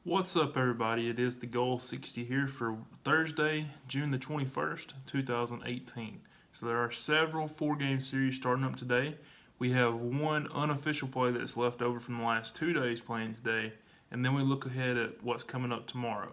What's up, everybody? It is Thegoal60 here for Thursday, June the 21st, 2018. So there are several four-game series starting up today. We have one unofficial play that's left over from the last 2 days playing today, and then we look ahead at what's coming up tomorrow.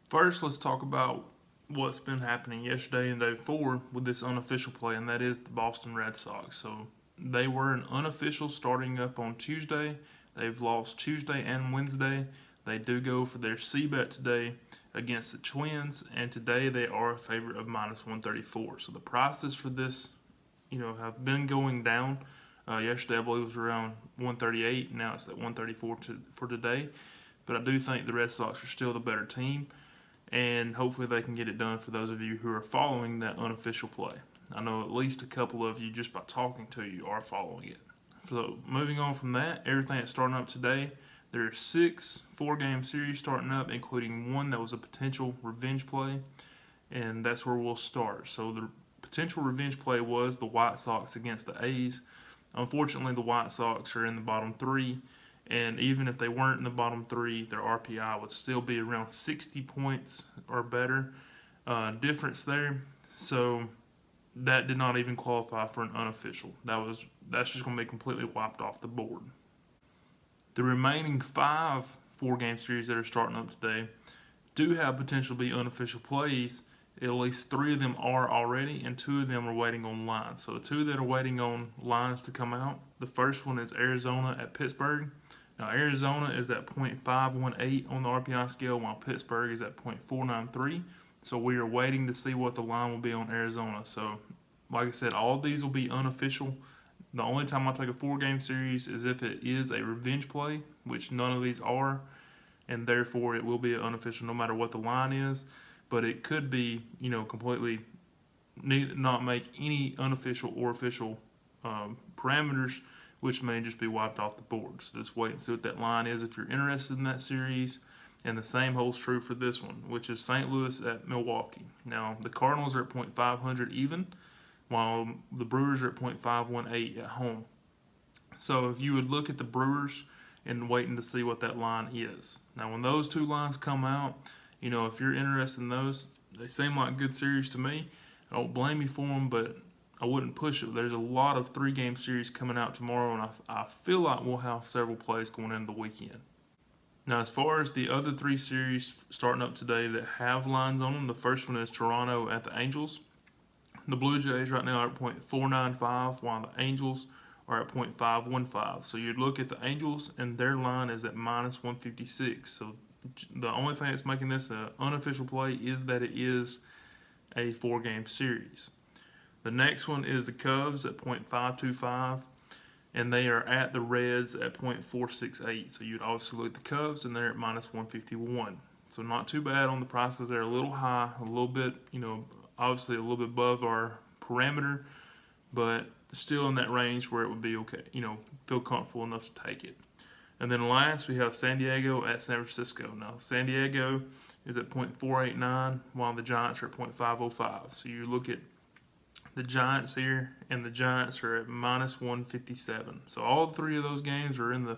First, let's talk about what's been happening yesterday and day before with this unofficial play, and that is the Boston Red Sox. So they were an unofficial starting up on Tuesday. They've lost Tuesday and Wednesday. They do go for their C-bet today against the Twins, and today they are a favorite of minus 134. So the prices for this, have been going down. Yesterday, I believe, it was around 138. Now it's at 134 for today. But I do think the Red Sox are still the better team, and hopefully they can get it done for those of you who are following that unofficial play. I know at least a couple of you, just by talking to you, are following it. So moving on from that, everything that's starting up today, there are 6 4-game series starting up, including one that was a potential revenge play, and that's where we'll start. So the potential revenge play was the White Sox against the A's. Unfortunately, the White Sox are in the bottom 3, and even if they weren't in the bottom 3, their RPI would still be around 60 points or better difference there. So that did not even qualify for an unofficial. That's just going to be completely wiped off the board. The remaining 5 4-game series that are starting up today do have potential to be unofficial plays. At least 3 of them are already, and 2 of them are waiting on lines. So the 2 that are waiting on lines to come out, the first one is Arizona at Pittsburgh. Now Arizona is at .518 on the RPI scale, while Pittsburgh is at .493. So we are waiting to see what the line will be on Arizona. So, like I said, all of these will be unofficial. The only time I take a 4-game series is if it is a revenge play, which none of these are, and therefore it will be unofficial no matter what the line is. But it could be, completely not make any unofficial or official parameters, which may just be wiped off the board. So just wait and see what that line is if you're interested in that series. And the same holds true for this one, which is St. Louis at Milwaukee. Now, the Cardinals are at .500 even, while the Brewers are at .518 at home. So if you would look at the Brewers and waiting to see what that line is. Now, when those 2 lines come out, if you're interested in those, they seem like good series to me. I don't blame you for them, but I wouldn't push it. There's a lot of 3-game series coming out tomorrow, and I feel like we'll have several plays going into the weekend. Now, as far as the other 3 series starting up today that have lines on them, the first one is Toronto at the Angels. The Blue Jays right now are at .495, while the Angels are at .515. So you'd look at the Angels, and their line is at minus 156. So the only thing that's making this an unofficial play is that it is a 4-game series. The next one is the Cubs at .525. And they are at the Reds at .468. So you'd obviously look at the Cubs, and they're at minus 151. So not too bad on the prices. They're a little high, a little bit, obviously a little bit above our parameter, but still in that range where it would be okay, feel comfortable enough to take it. And then last, we have San Diego at San Francisco. Now, San Diego is at .489, while the Giants are at .505. So you look at the Giants here, and the Giants are at minus 157. So all 3 of those games are in the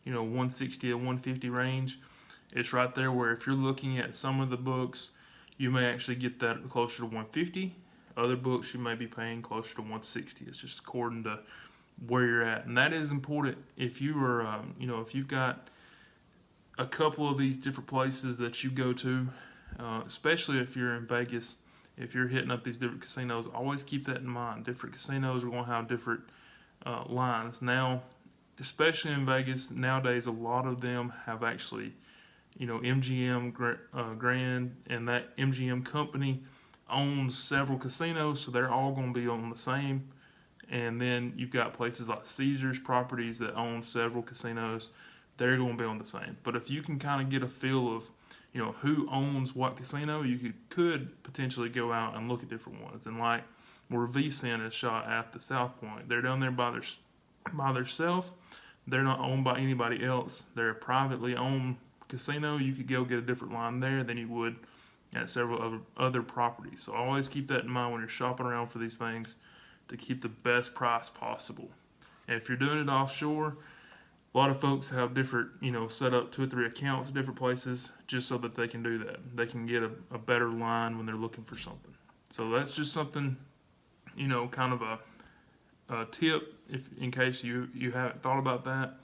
160 to 150 range. It's right there where if you're looking at some of the books, you may actually get that closer to 150. Other books you may be paying closer to 160. It's just according to where you're at, and that is important. If you are, if you've got a couple of these different places that you go to, especially if you're in Vegas. If you're hitting up these different casinos, always keep that in mind. Different casinos are going to have different lines. Now, especially in Vegas, nowadays a lot of them have actually, MGM Grand, and that MGM company owns several casinos, so they're all going to be on the same. And then you've got places like Caesars Properties that own several casinos. They're going to be on the same. But if you can kind of get a feel of who owns what casino, you could potentially go out and look at different ones. And like where VSiN is shot at the South Point, they're down there by themselves. They're not owned by anybody else. They're a privately owned casino. You could go get a different line there than you would at several other properties. So always keep that in mind when you're shopping around for these things, to keep the best price possible. And if you're doing it offshore, a lot of folks have different, set up 2 or 3 accounts at different places just so that they can do that. They can get a better line when they're looking for something. So that's just something, kind of a tip in case you haven't thought about that.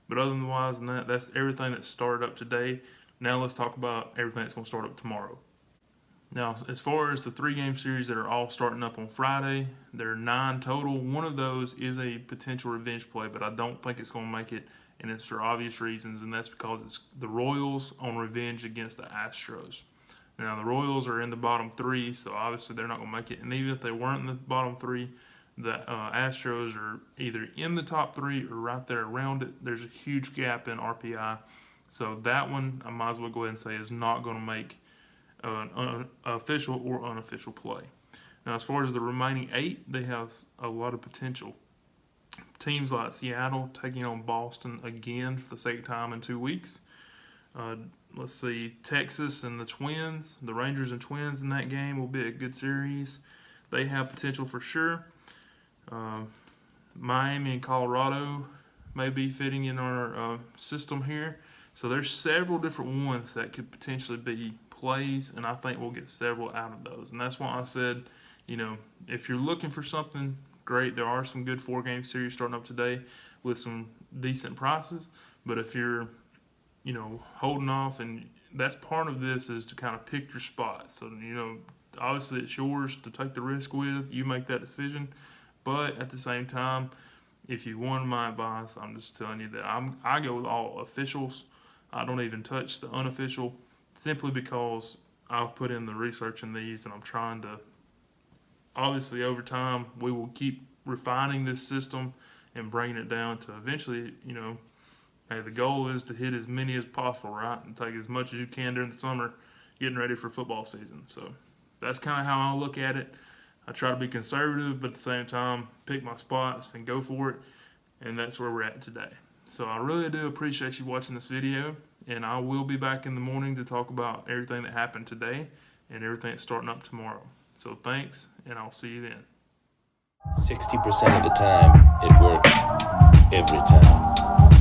But otherwise than that, that's everything that started up today. Now let's talk about everything that's going to start up tomorrow. Now, as far as the 3-game series that are all starting up on Friday, there are 9 total. One of those is a potential revenge play, but I don't think it's going to make it, and it's for obvious reasons, and that's because it's the Royals on revenge against the Astros. Now, the Royals are in the bottom 3, so obviously they're not going to make it. And even if they weren't in the bottom 3, the Astros are either in the top 3 or right there around it. There's a huge gap in RPI. So that one, I might as well go ahead and say, is not going to make an official or unofficial play. Now, as far as the remaining 8, they have a lot of potential. Teams like Seattle taking on Boston again for the second time in 2 weeks. Let's see, Texas and the Twins, the Rangers and Twins in that game will be a good series. They have potential for sure. Miami and Colorado may be fitting in our system here. So there's several different ones that could potentially be plays, and I think we'll get several out of those. And that's why I said, if you're looking for something, great. There are some good 4-game series starting up today with some decent prices. But if you're, holding off, and that's part of this is to kind of pick your spots. So, obviously it's yours to take the risk with. You make that decision. But at the same time, if you want my advice, I'm just telling you that I go with all officials. I don't even touch the unofficial, simply because I've put in the research in these, and I'm trying to, obviously over time, we will keep refining this system and bringing it down to eventually, hey, the goal is to hit as many as possible, right? And take as much as you can during the summer, getting ready for football season. So that's kind of how I look at it. I try to be conservative, but at the same time, pick my spots and go for it. And that's where we're at today. So I really do appreciate you watching this video, and I will be back in the morning to talk about everything that happened today and everything that's starting up tomorrow. So thanks, and I'll see you then. 60% of the time, it works every time.